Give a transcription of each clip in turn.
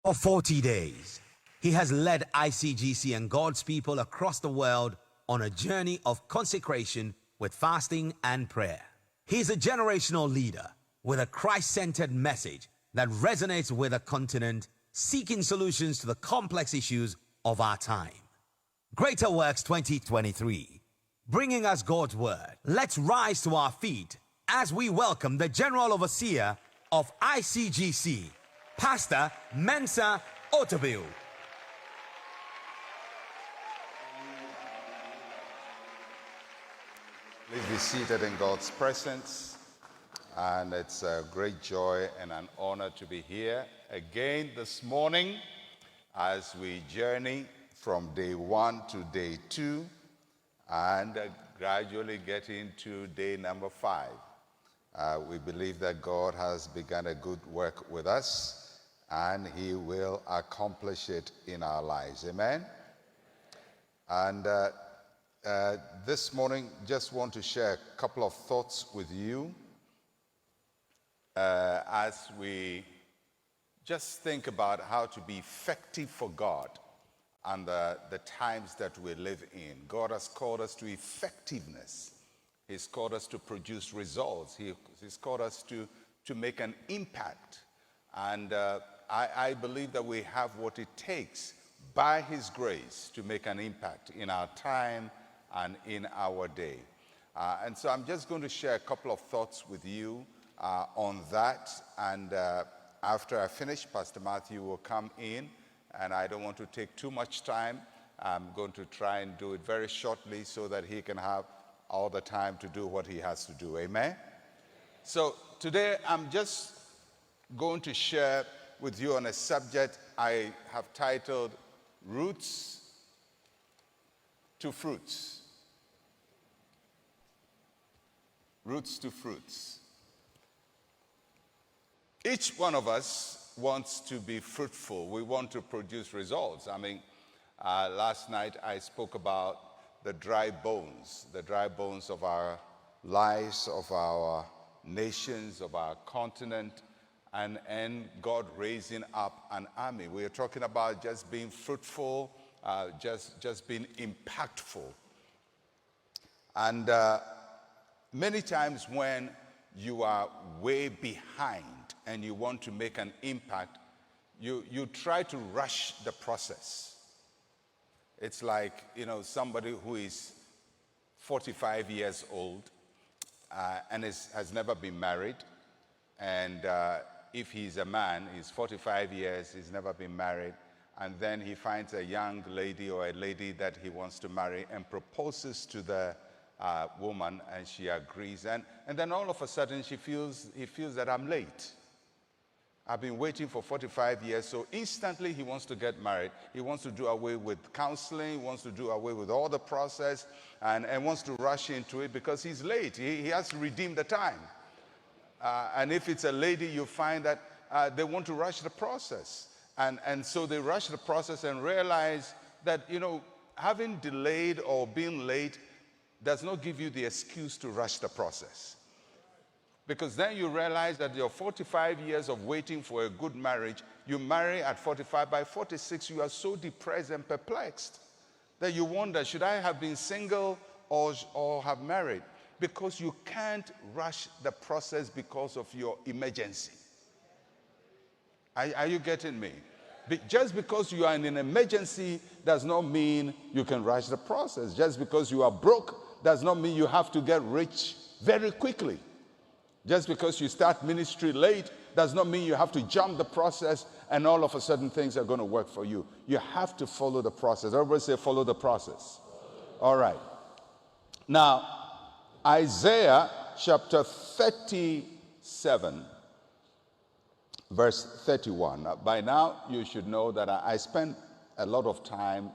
For 40 days, he has led ICGC and God's people across the world on a journey of consecration with fasting and prayer. He's a generational leader with a Christ-centered message that resonates with a continent seeking solutions to the complex issues of our time. Greater Works 2023, bringing us God's Word. Let's rise to our feet as we welcome the General Overseer of ICGC, Pastor Mensah Otabil. Please be seated in God's presence. And it's a great joy and an honor to be here again this morning as we journey from day 1 to day 2 and gradually get into day number 5. We believe that God has begun a good work with us and He will accomplish it in our lives. Amen? And this morning, just want to share a couple of thoughts with you as we just think about how to be effective for God and the times that we live in. God has called us to effectiveness. He's called us to produce results. He's called us to make an impact. And I believe that we have what it takes by His grace to make an impact in our time and in our day. And so I'm just going to share a couple of thoughts with you on that. And after I finish, Pastor Matthew will come in. And I don't want to take too much time. I'm going to try and do it very shortly so that he can have all the time to do what he has to do. Amen? So today I'm just going to share with you on a subject I have titled Roots to Fruits. Roots to Fruits. Each one of us wants to be fruitful. We want to produce results. I mean, last night I spoke about the dry bones of our lives, of our nations, of our continent, and God raising up an army. We are talking about just being fruitful, just being impactful. And many times when you are way behind and you want to make an impact, you try to rush the process. It's like, somebody who is 45 years old and has never been married. And if he's a man, he's 45 years, he's never been married. And then he finds a young lady or a lady that he wants to marry and proposes to the woman, and she agrees. And then all of a sudden he feels that I'm late. I've been waiting for 45 years, so instantly he wants to get married. He wants to do away with counseling, he wants to do away with all the process, and wants to rush into it because he's late. He has to redeem the time. And if it's a lady, you find that they want to rush the process. And so they rush the process and realize that, having delayed or being late does not give you the excuse to rush the process. Because then you realize that your 45 years of waiting for a good marriage, you marry at 45. By 46, you are so depressed and perplexed that you wonder, should I have been single or have married? Because you can't rush the process because of your emergency. Are you getting me? Just because you are in an emergency does not mean you can rush the process. Just because you are broke does not mean you have to get rich very quickly. Just because you start ministry late does not mean you have to jump the process and all of a sudden things are going to work for you. You have to follow the process. Everybody say, follow the process. All right. Now, Isaiah chapter 37, verse 31. By now, you should know that I spent a lot of time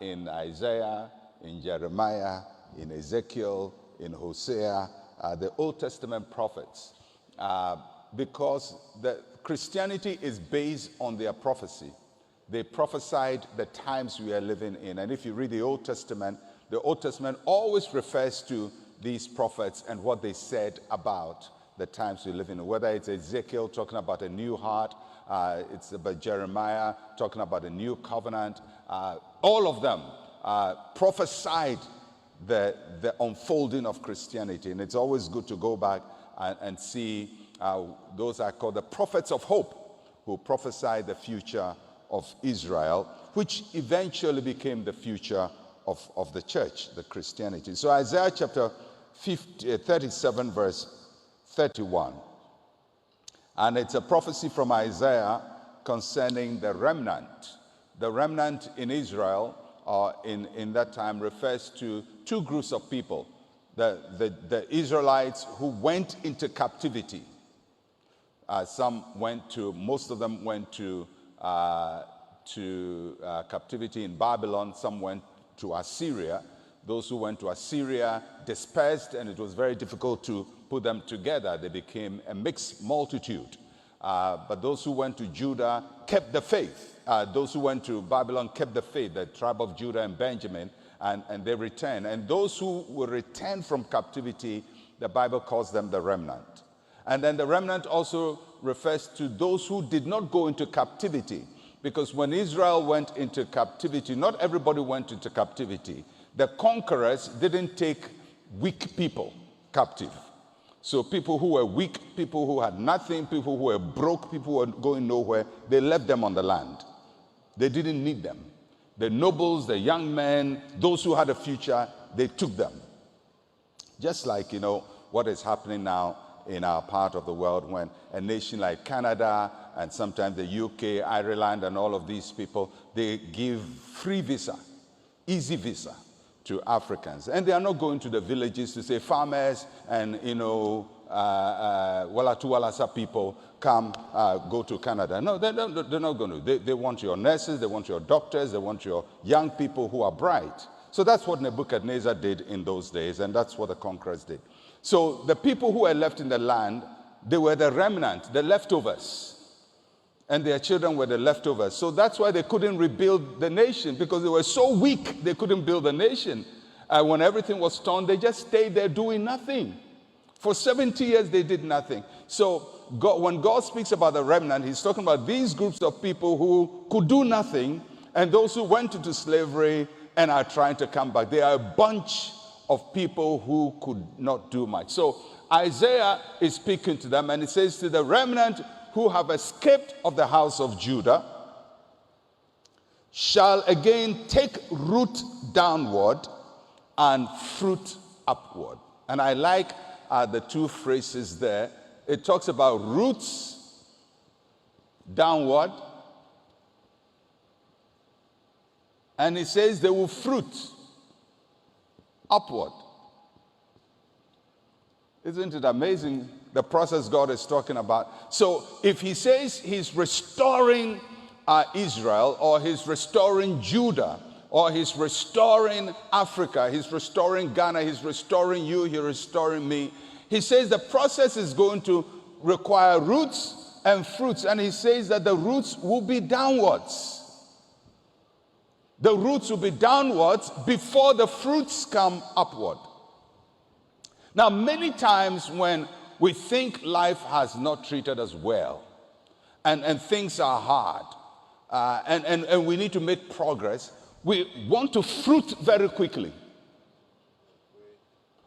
in Isaiah, in Jeremiah, in Ezekiel, in Hosea, the Old Testament prophets, because Christianity is based on their prophecy. They prophesied the times we are living in. And if you read the Old Testament always refers to these prophets and what they said about the times we live in. Whether it's Ezekiel talking about a new heart, it's about Jeremiah talking about a new covenant. All of them prophesied the unfolding of Christianity. And it's always good to go back and see those are called the prophets of hope, who prophesied the future of Israel, which eventually became the future of the church, the Christianity. So Isaiah chapter 37 verse 31. And it's a prophecy from Isaiah concerning the remnant. The remnant in Israel in that time refers to two groups of people. The Israelites who went into captivity. Most of them went to captivity in Babylon. Some went to Assyria. Those who went to Assyria dispersed, and it was very difficult to put them together. They became a mixed multitude. But those who went to Judah kept the faith. Those who went to Babylon kept the faith, the tribe of Judah and Benjamin, and they returned. And those who were returned from captivity, the Bible calls them the remnant. And then the remnant also refers to those who did not go into captivity. Because when Israel went into captivity, not everybody went into captivity. The conquerors didn't take weak people captive. So people who were weak, people who had nothing, people who were broke, people who were going nowhere, they left them on the land. They didn't need them. The nobles, the young men, those who had a future, they took them. Just like, what is happening now in our part of the world when a nation like Canada and sometimes the UK, Ireland, and all of these people, they give free visa, easy visa to Africans. And they are not going to the villages to say farmers and, Walasa people come, go to Canada. No, they're not going to. They want your nurses, they want your doctors, they want your young people who are bright. So that's what Nebuchadnezzar did in those days, and that's what the conquerors did. So the people who were left in the land, they were the remnant, the leftovers. And their children were the leftovers. So that's why they couldn't rebuild the nation, because they were so weak, they couldn't build the nation. When everything was torn, they just stayed there doing nothing. For 70 years, they did nothing. So when God speaks about the remnant, he's talking about these groups of people who could do nothing, and those who went into slavery and are trying to come back. They are a bunch of people who could not do much. So Isaiah is speaking to them, and it says, to the remnant who have escaped of the house of Judah shall again take root downward and fruit upward. And I like the two phrases there. It talks about roots downward, and it says they will fruit upward. Isn't it amazing the process God is talking about? So if he says he's restoring Israel, or he's restoring Judah, or he's restoring Africa, he's restoring Ghana, he's restoring you, he's restoring me, he says the process is going to require roots and fruits, and he says that the roots will be downwards. The roots will be downwards before the fruits come upward. Now, many times when we think life has not treated us well, and things are hard, and we need to make progress, we want to fruit very quickly.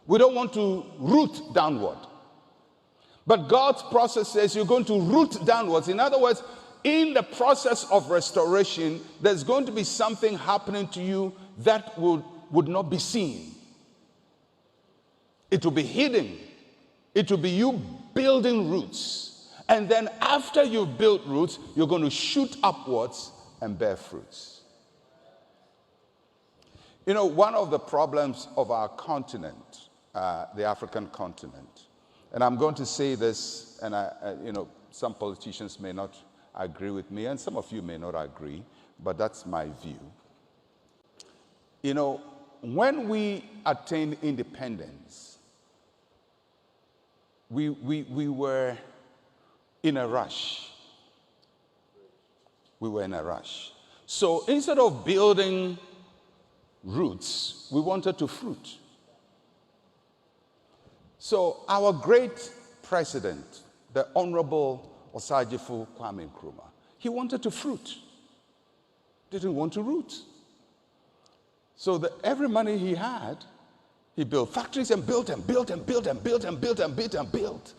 We don't want to root downward. But God's process says you're going to root downwards. In other words, in the process of restoration, there's going to be something happening to you that would not be seen. It will be hidden. It will be you building roots. And then after you've built roots, you're going to shoot upwards and bear fruits. One of the problems of our continent, the African continent, and I'm going to say this, and some politicians may not agree with me, and some of you may not agree, but that's my view. When we attained independence, we were in a rush. We were in a rush. So instead of building roots, we wanted to fruit. So our great president, the Honorable Osagyefo Kwame Nkrumah, he wanted to fruit, didn't want to root. So every money he had, he built factories and built and built and built and built and built and built and built.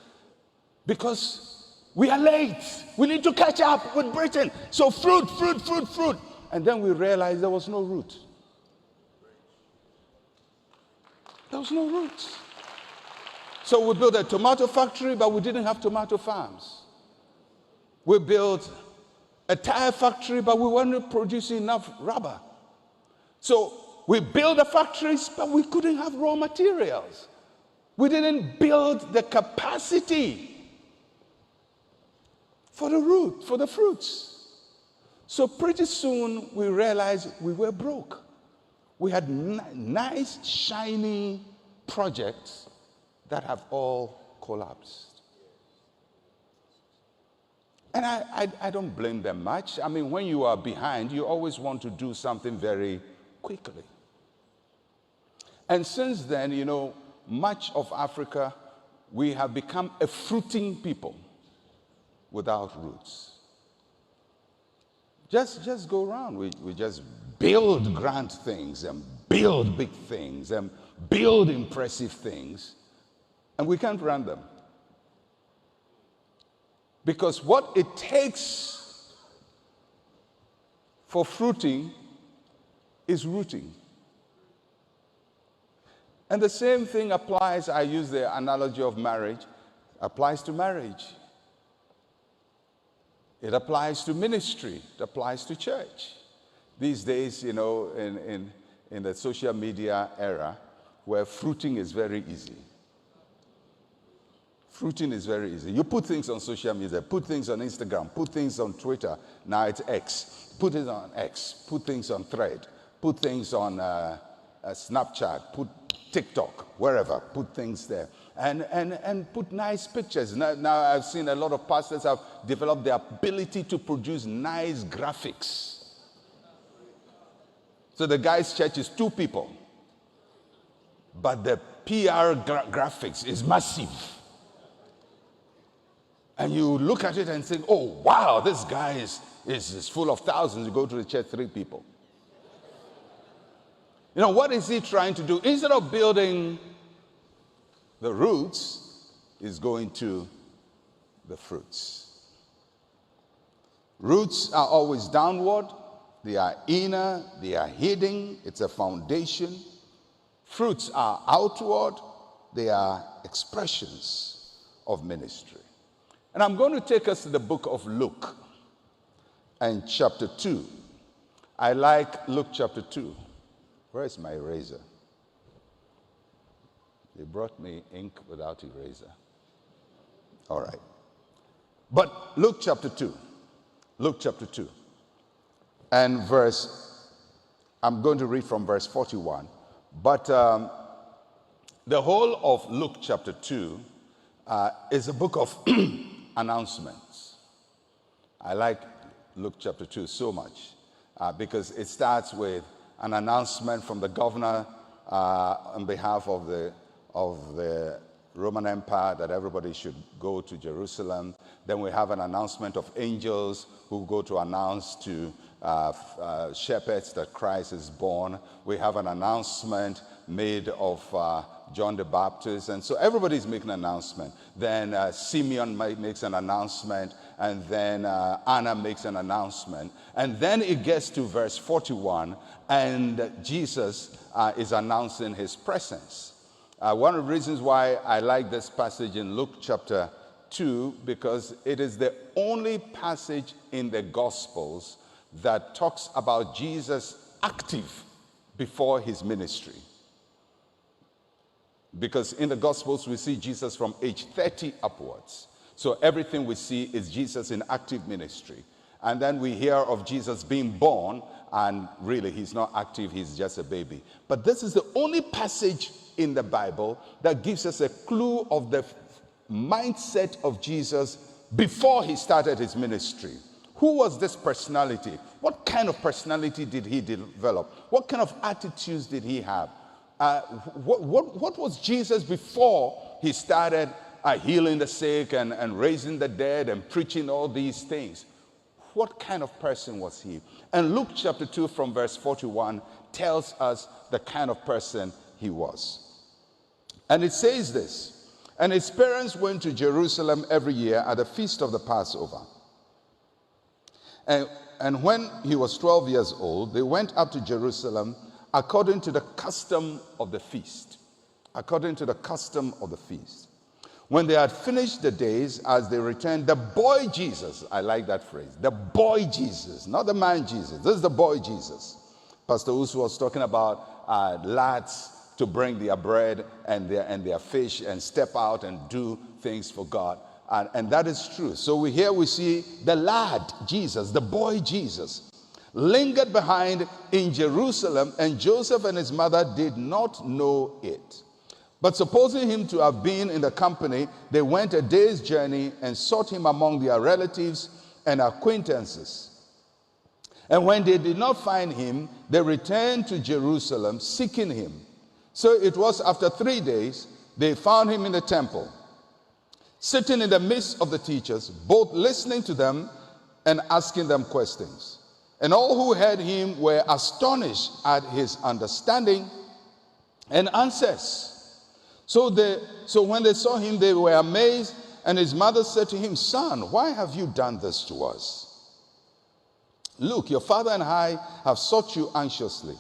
Because we are late. We need to catch up with Britain. So fruit, fruit, fruit, fruit. And then we realized there was no root. There was no root. So we built a tomato factory, but we didn't have tomato farms. We built a tire factory, but we weren't producing enough rubber. So we built the factories, but we couldn't have raw materials. We didn't build the capacity for the root, for the fruits. So pretty soon we realized we were broke. We had nice, shiny projects that have all collapsed. And I don't blame them much. I mean, when you are behind, you always want to do something very quickly. And since then, you know, much of Africa, we have become a fruiting people without roots. Just go around. We just build grand things and build big things and build impressive things, and we can't run them. Because what it takes for fruiting is rooting. And the same thing applies, I use the analogy of marriage, applies to marriage. It applies to ministry. It applies to church. These days, you know, in the social media era, where fruiting is very easy. Fruiting is very easy. You put things on social media, put things on Instagram, put things on Twitter. Now it's X. Put it on X. Put things on Thread. Put things on Snapchat. Put TikTok, wherever. Put things there. And put nice pictures. Now I've seen a lot of pastors have developed the ability to produce nice graphics. So the guy's church is 2 people. But the PR graphics is massive. And you look at it and think, oh, wow, this guy is full of thousands. You go to the church, 3 people. You know, what is he trying to do? Instead of building the roots, he's going to the fruits. Roots are always downward. They are inner. They are hidden. It's a foundation. Fruits are outward. They are expressions of ministry. And I'm going to take us to the book of Luke and chapter 2. I like Luke chapter 2. Where is my eraser? They brought me ink without eraser. All right. But Luke chapter 2. Luke chapter 2. And I'm going to read from verse 41. But the whole of Luke chapter 2 is a book of announcements. I like Luke chapter 2 so much because it starts with an announcement from the governor on behalf of the Roman Empire that everybody should go to Jerusalem. Then we have an announcement of angels who go to announce to shepherds that Christ is born. We have an announcement made of John the Baptist, and so everybody's making an announcement. Then Simeon makes an announcement, and then Anna makes an announcement, and then it gets to verse 41, and Jesus is announcing his presence. One of the reasons why I like this passage in Luke chapter 2, because it is the only passage in the Gospels that talks about Jesus active before his ministry. Because in the Gospels, we see Jesus from age 30 upwards. So everything we see is Jesus in active ministry. And then we hear of Jesus being born, and really he's not active, he's just a baby. But this is the only passage in the Bible that gives us a clue of the mindset of Jesus before he started his ministry. Who was this personality? What kind of personality did he develop? What kind of attitudes did he have? What was Jesus before he started healing the sick and raising the dead and preaching all these things. What kind of person was he? And Luke chapter 2 from verse 41 tells us the kind of person he was. And it says this, and his parents went to Jerusalem every year at the feast of the Passover. And when he was 12 years old, they went up to Jerusalem according to the custom of the feast. According to the custom of the feast. When they had finished the days, as they returned, the boy Jesus, I like that phrase, the boy Jesus, not the man Jesus, this is the boy Jesus. Pastor Usu was talking about lads to bring their bread and their fish and step out and do things for God. And that is true. So we see the lad Jesus, the boy Jesus, lingered behind in Jerusalem, and Joseph and his mother did not know it. But supposing him to have been in the company, they went a day's journey and sought him among their relatives and acquaintances. And when they did not find him, they returned to Jerusalem seeking him. So it was after 3 days, they found him in the temple, sitting in the midst of the teachers, both listening to them and asking them questions. And all who heard him were astonished at his understanding and answers. So when they saw him, they were amazed, and his mother said to him, "Son, why have you done this to us? Look, your father and I have sought you anxiously."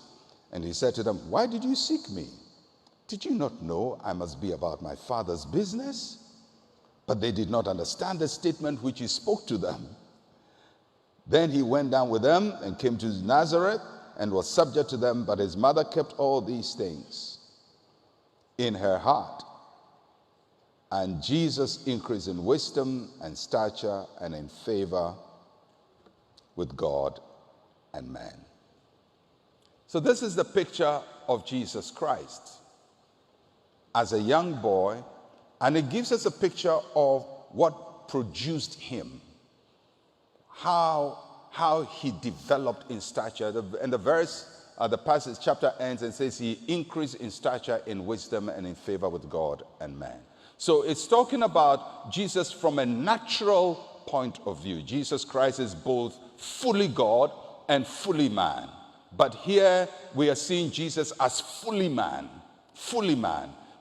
And he said to them, "Why did you seek me? Did you not know I must be about my father's business?" But they did not understand the statement which he spoke to them. Then he went down with them and came to Nazareth and was subject to them, but his mother kept all these things in her heart. And Jesus increased in wisdom and stature and in favor with God and man. So this is the picture of Jesus Christ as a young boy, and it gives us a picture of what produced him, how he developed in stature. And the verse, the passage chapter ends and says he increased in stature, in wisdom, and in favor with God and man. So it's talking about Jesus from a natural point of view. Jesus Christ is both fully God and fully man. But here we are seeing Jesus as fully man,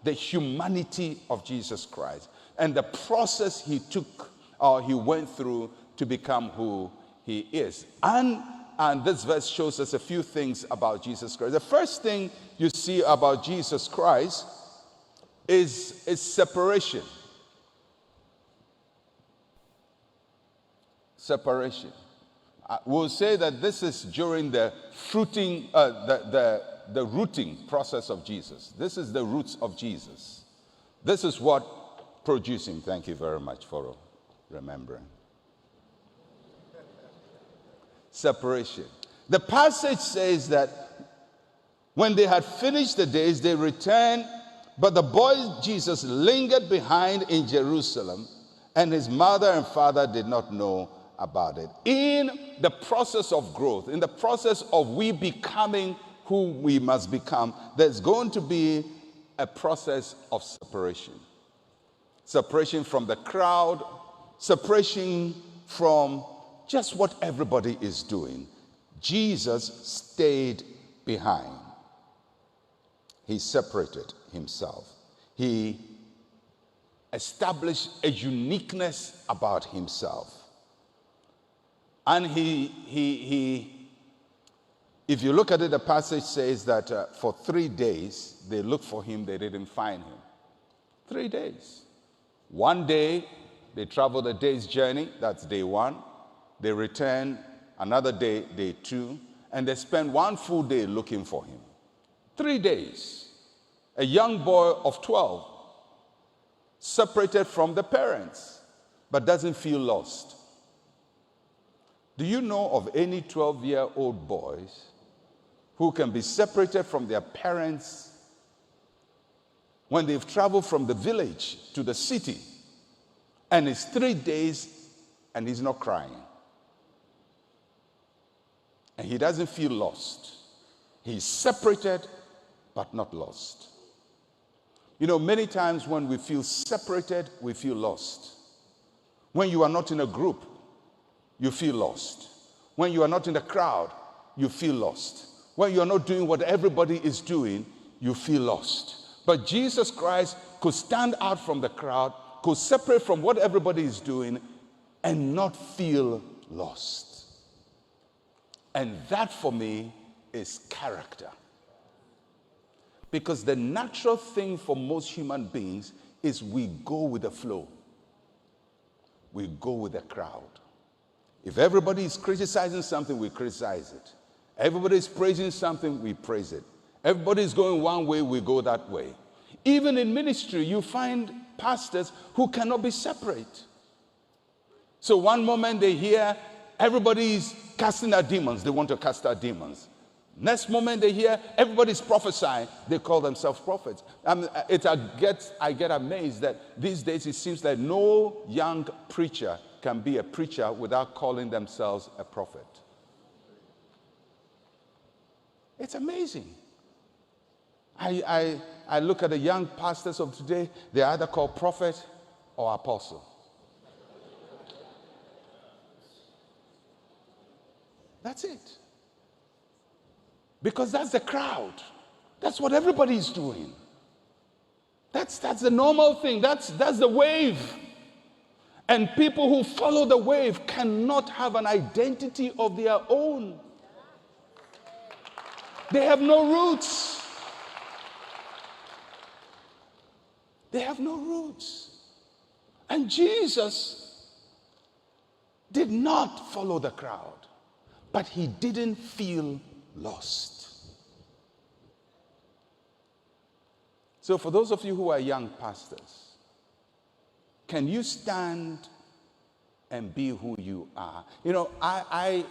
the humanity of Jesus Christ, and the process he took or he went through to become who he is. And this verse shows us a few things about Jesus Christ. The first thing you see about Jesus Christ is separation. Separation. We'll say that this is during the fruiting, the rooting process of Jesus. This is the roots of Jesus. This is what produced him. Thank you very much for remembering. Separation. The passage says that when they had finished the days, they returned, but the boy Jesus lingered behind in Jerusalem, and his mother and father did not know about it. In the process of growth, in the process of we becoming who we must become, there's going to be a process of separation. Separation from the crowd, separation from just what everybody is doing. Jesus stayed behind. He separated himself. He established a uniqueness about himself. And if you look at it, the passage says that for 3 days, they looked for him, they didn't find him. 3 days. One day, they traveled a day's journey, that's day one. They returned another day, day two, and they spent 1 full day looking for him. 3 days. A young boy of 12, separated from the parents, but doesn't feel lost. Do you know of any 12-year-old boys who can be separated from their parents when they've traveled from the village to the city, and it's 3 days and he's not crying? And he doesn't feel lost. He's separated, but not lost. You know, many times when we feel separated, we feel lost. When you are not in a group, you feel lost. When you are not in the crowd, you feel lost. When you are not doing what everybody is doing, you feel lost. But Jesus Christ could stand out from the crowd, could separate from what everybody is doing, and not feel lost. And that for me is character. Because the natural thing for most human beings is we go with the flow. We go with the crowd. If everybody is criticizing something, we criticize it. Everybody is praising something, we praise it. Everybody is going one way, we go that way. Even in ministry, you find pastors who cannot be separate. So one moment they hear everybody is casting out demons, they want to cast out demons. Next moment they hear everybody's prophesying, they call themselves prophets. I get amazed that these days it seems that no young preacher can be a preacher without calling themselves a prophet. It's amazing. I look at the young pastors of today, they're either called prophet or apostle. That's it. Because that's the crowd. That's what everybody is doing. That's the normal thing. That's the wave. And people who follow the wave cannot have an identity of their own. They have no roots. They have no roots. And Jesus did not follow the crowd, but he didn't feel lost. So for those of you who are young pastors, can you stand and be who you are? You know, I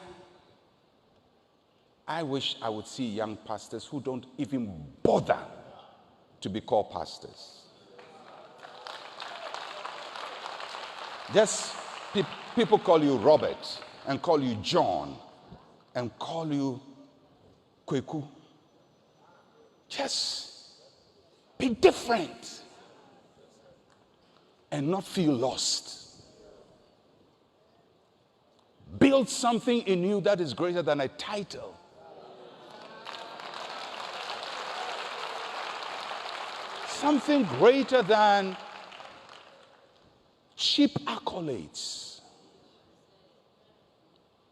wish I would see young pastors who don't even bother to be called pastors. Just people call you Robert and call you John and call you Kweku. Just be different and not feel lost. Build something in you that is greater than a title. Something greater than cheap accolades.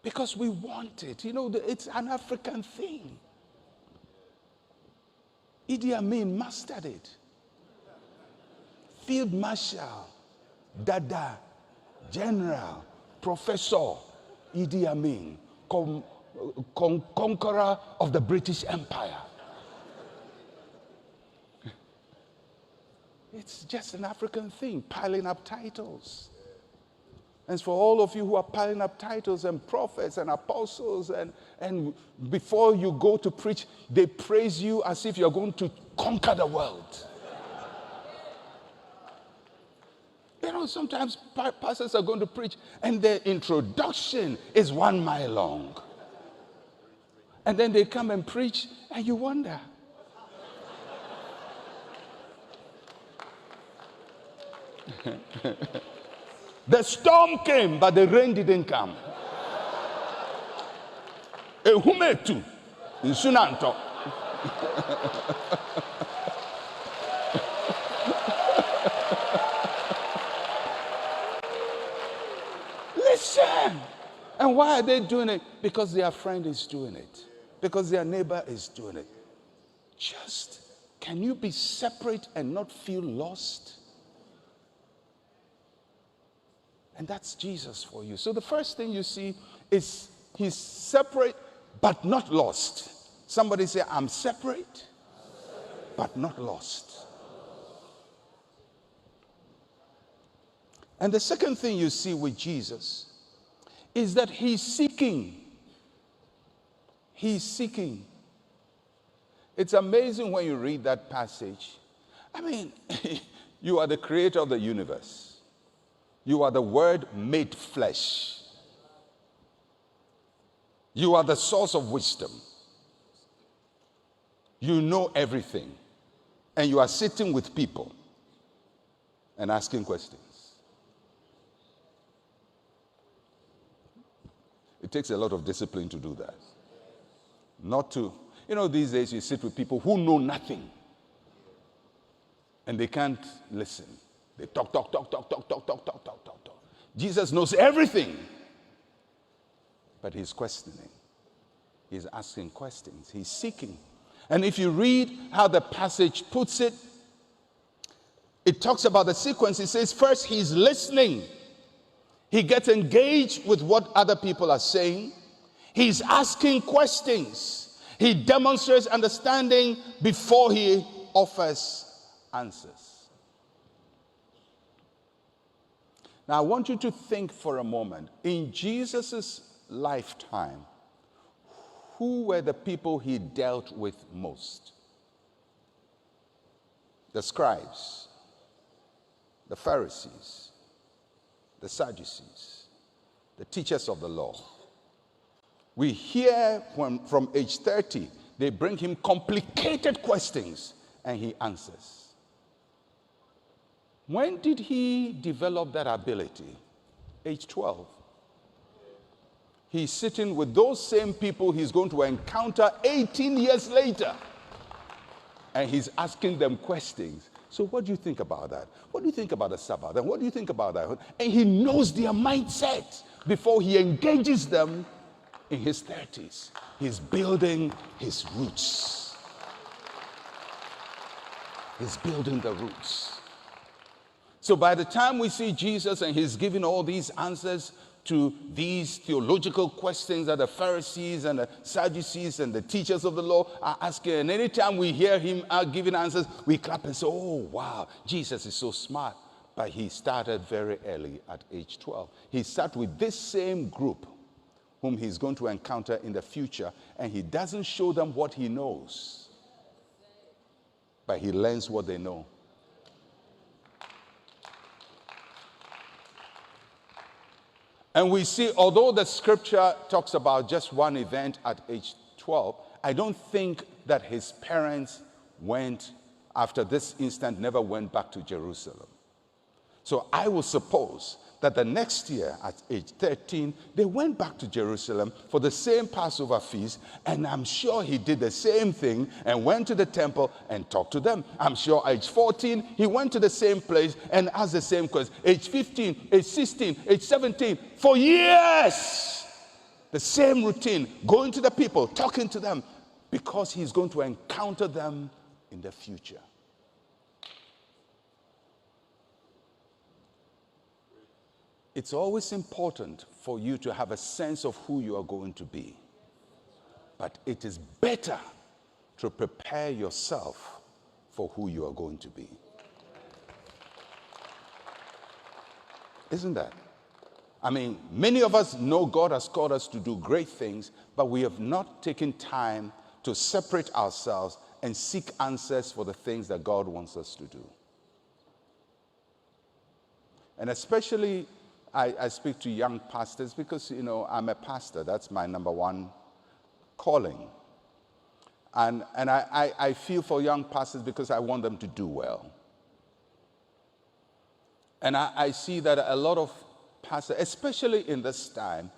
Because we want it. You know, it's an African thing. Idi Amin mastered it. Field Marshal, Dada, General, Professor Idi Amin, conqueror of the British Empire. It's just an African thing, piling up titles. And for all of you who are piling up titles and prophets and apostles, and before you go to preach, they praise you as if you're going to conquer the world. You know, sometimes pastors are going to preach and their introduction is 1 mile long. And then they come and preach and you wonder. The storm came, but the rain didn't come. Ehumetu, insunanto. Listen. And why are they doing it? Because their friend is doing it. Because their neighbor is doing it. Just, can you be separate and not feel lost? And that's Jesus for you. So the first thing you see is he's separate but not lost. Somebody say, I'm separate but not lost. And the second thing you see with Jesus is that he's seeking. He's seeking. It's amazing when you read that passage. I mean, you are the creator of the universe. You are the Word made flesh. You are the source of wisdom. You know everything. and you are sitting with people and asking questions. It takes a lot of discipline to do that. Not to, these days you sit with people who know nothing and they can't listen. They talk. Jesus knows everything, but he's questioning. He's asking questions. He's seeking. And if you read how the passage puts it, it talks about the sequence. It says first he's listening. He gets engaged with what other people are saying. He's asking questions. He demonstrates understanding before he offers answers. Now I want you to think for a moment. In Jesus' lifetime, who were the people he dealt with most? The scribes, the Pharisees, the Sadducees, the teachers of the law. We hear from age 30, they bring him complicated questions and he answers. When did he develop that ability? Age 12. He's sitting with those same people he's going to encounter 18 years later. And he's asking them questions. So what do you think about that? What do you think about the Sabbath? And what do you think about that? And he knows their mindset before he engages them in his 30s. He's building his roots. He's building the roots. So by the time we see Jesus and he's giving all these answers to these theological questions that the Pharisees and the Sadducees and the teachers of the law are asking, and anytime we hear him giving answers, we clap and say, oh, wow, Jesus is so smart. But he started very early at age 12. He started with this same group whom he's going to encounter in the future, and he doesn't show them what he knows, but he learns what they know. And we see, although the scripture talks about just one event at age 12, I don't think that his parents went, after this instant, never went back to Jerusalem. So I will suppose that the next year, at age 13, they went back to Jerusalem for the same Passover feast, and I'm sure he did the same thing and went to the temple and talked to them. I'm sure age 14, he went to the same place and asked the same question. Age 15, age 16, age 17, for years, the same routine, going to the people, talking to them, because he's going to encounter them in the future. It's always important for you to have a sense of who you are going to be. But it is better to prepare yourself for who you are going to be. Isn't that? I mean, many of us know God has called us to do great things, but we have not taken time to separate ourselves and seek answers for the things that God wants us to do. And especially, I speak to young pastors because, I'm a pastor. That's my number one calling. And I feel for young pastors because I want them to do well. And I see that a lot of pastors, especially in this time,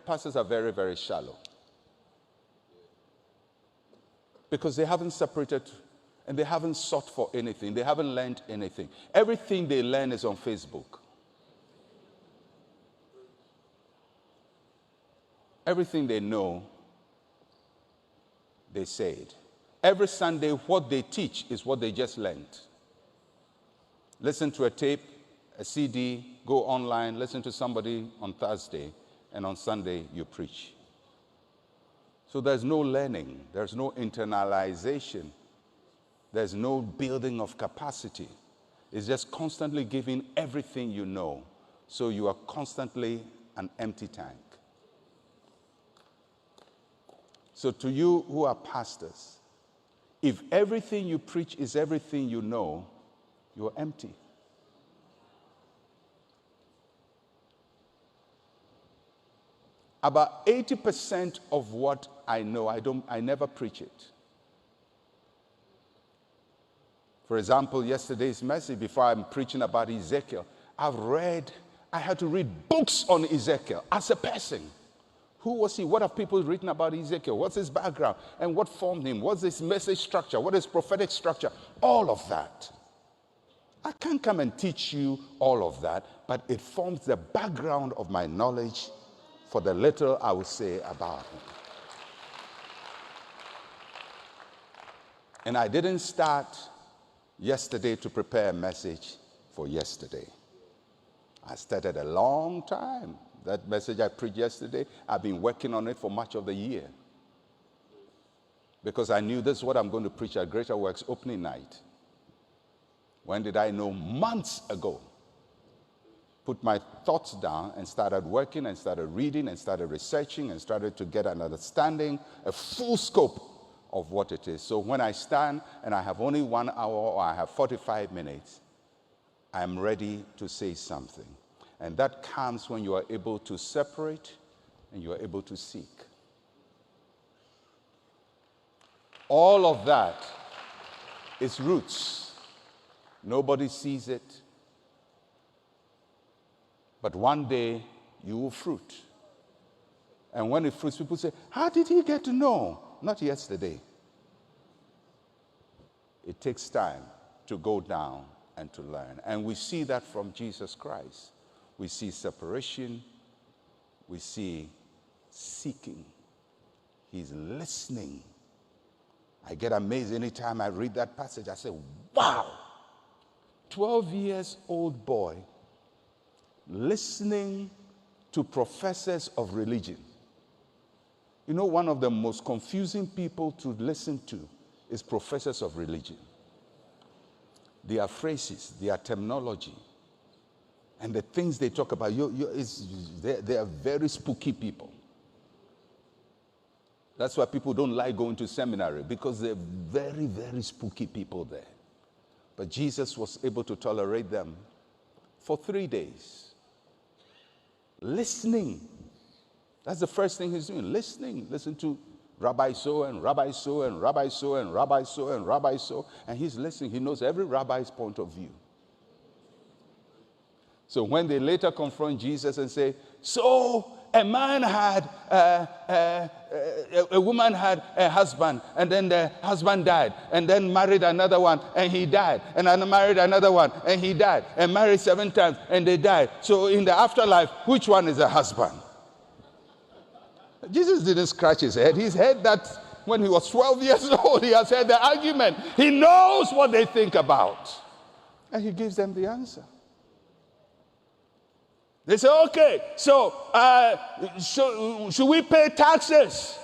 pastors are very, very shallow. Because they haven't separated and they haven't sought for anything. They haven't learned anything. Everything they learn is on Facebook. Everything they know, they say it. Every Sunday, what they teach is what they just learned. Listen to a tape, a CD, go online, listen to somebody on Thursday, and on Sunday you preach. So there's no learning, there's no internalization, there's no building of capacity. It's just constantly giving everything you know, so you are constantly an empty tank. So to you who are pastors, if everything you preach is everything you know, you're empty. About 80% of what I know, I never preach it. For example, yesterday's message, before I'm preaching about Ezekiel, I had to read books on Ezekiel as a person. Who was he? What have people written about Ezekiel? What's his background? And what formed him? What's his message structure? What is prophetic structure? All of that. I can't come and teach you all of that, but it forms the background of my knowledge for the little I will say about him. And I didn't start yesterday to prepare a message for yesterday. I started a long time. That message I preached yesterday, I've been working on it for much of the year. Because I knew this is what I'm going to preach at Greater Works opening night. When did I know? Months ago. Put my thoughts down and started working and started reading and started researching and started to get an understanding, a full scope of what it is. So when I stand and I have only 1 hour or I have 45 minutes, I'm ready to say something. And that comes when you are able to separate and you are able to seek. All of that is roots. Nobody sees it. But one day you will fruit. And when it fruits, people say, how did he get to know? Not yesterday. It takes time to go down and to learn. And we see that from Jesus Christ. We see separation. We see seeking. He's listening. I get amazed anytime I read that passage. I say, wow, 12 years old boy listening to professors of religion. You know, one of the most confusing people to listen to is professors of religion. Their phrases, their terminology, and the things they talk about, they are very spooky people. That's why people don't like going to seminary, because they're very, very spooky people there. But Jesus was able to tolerate them for 3 days. Listening. That's the first thing he's doing. Listening. Listen to Rabbi so and Rabbi so and Rabbi so and Rabbi so and Rabbi so. And he's listening. He knows every rabbi's point of view. So when they later confront Jesus and say, so a man had, a woman had a husband, and then the husband died, and then married another one, and he died, and then married another one, and he died, and married 7 times, and they died. So in the afterlife, which one is the husband? Jesus didn't scratch his head. He's heard that when he was 12 years old. He has heard the argument. He knows what they think about. And he gives them the answer. They say, okay, so should we pay taxes?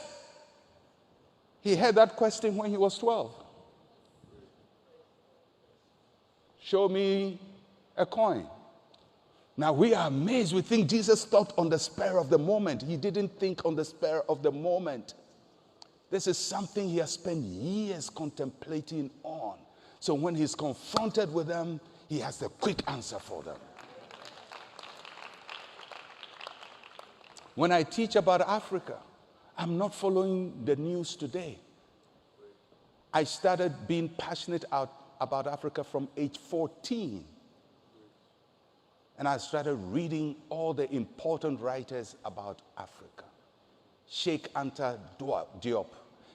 He had that question when he was 12. Show me a coin. Now we are amazed. We think Jesus thought on the spur of the moment. He didn't think on the spur of the moment. This is something he has spent years contemplating on. So when he's confronted with them, he has the quick answer for them. When I teach about Africa, I'm not following the news today. I started being passionate about Africa from age 14. And I started reading all the important writers about Africa. Sheikh Anta Diop.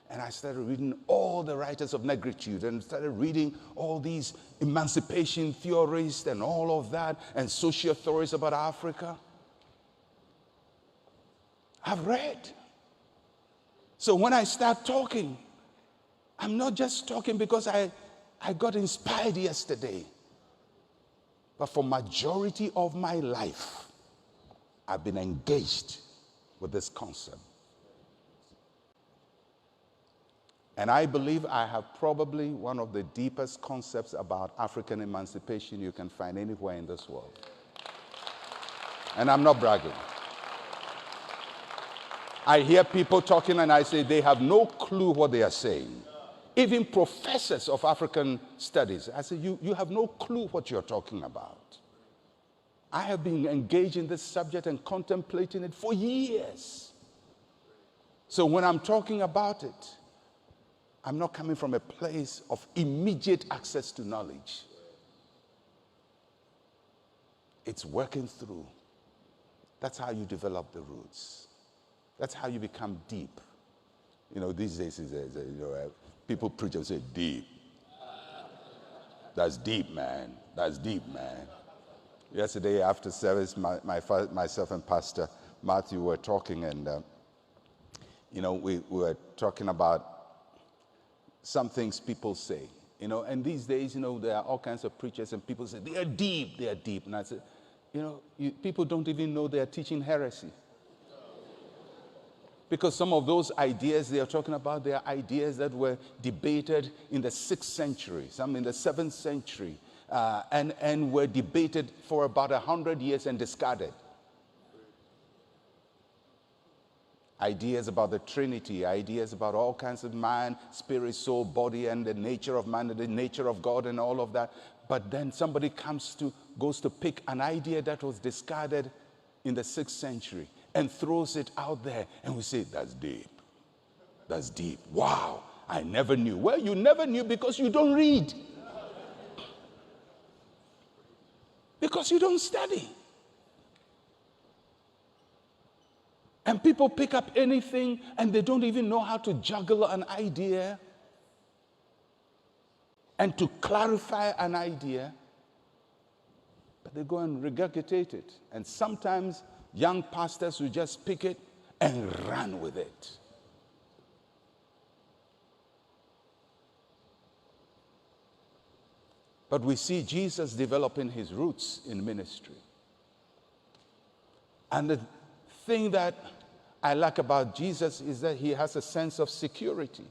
And I started reading all the writers of negritude, and started reading all these emancipation theorists and all of that, and social theories about Africa. I've read. So when I start talking, I'm not just talking because I got inspired yesterday. But for majority of my life, I've been engaged with this concept. And I believe I have probably one of the deepest concepts about African emancipation you can find anywhere in this world. And I'm not bragging. I hear people talking and I say they have no clue what they are saying. Even professors of African studies, I say, you have no clue what you're talking about. I have been engaged in this subject and contemplating it for years. So when I'm talking about it, I'm not coming from a place of immediate access to knowledge. It's working through. That's how you develop the roots. That's how you become deep. You know, these days, people preach and say, deep. That's deep, man. That's deep, man. Yesterday after service, myself and Pastor Matthew were talking, and we were talking about some things people say. And these days, there are all kinds of preachers, and people say, they are deep. And I said, people don't even know they are teaching heresy. Because some of those ideas they are talking about, they are ideas that were debated in the 6th century, some in the 7th century, and were debated for about 100 years and discarded. Ideas about the Trinity, ideas about all kinds of man, spirit, soul, body, and the nature of man, and the nature of God, and all of that. But then somebody goes to pick an idea that was discarded in the 6th century and throws it out there, and we say, that's deep. That's deep. Wow, I never knew. Well, you never knew because you don't read. Because you don't study. And people pick up anything and they don't even know how to juggle an idea and to clarify an idea, but they go and regurgitate it. And sometimes young pastors will just pick it and run with it. But we see Jesus developing his roots in ministry. And the thing that I like about Jesus is that he has a sense of security.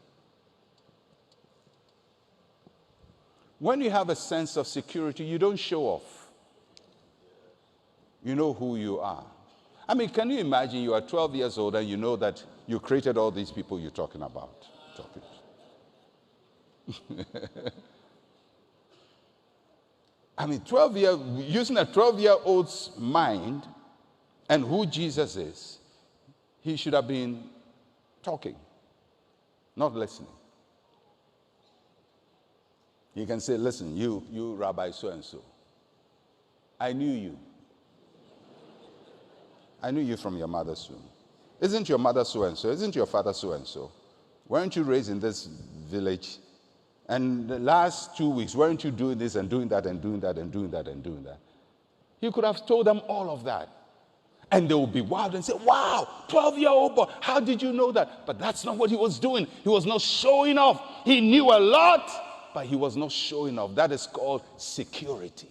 When you have a sense of security, you don't show off. You know who you are. I mean, can you imagine you are 12 years old and you know that you created all these people you're talking about? I mean, using a 12-year-old's mind and who Jesus is, he should have been talking, not listening. He can say, listen, you Rabbi so-and-so, I knew you. I knew you from your mother's womb. Isn't your mother so-and-so? Isn't your father so-and-so? Weren't you raised in this village? And the last 2 weeks, weren't you doing this and doing that and doing that and doing that and doing that? He could have told them all of that. And they would be wild and say, wow, 12-year-old boy, how did you know that? But that's not what he was doing. He was not showing off. He knew a lot, but he was not showing off. That is called security.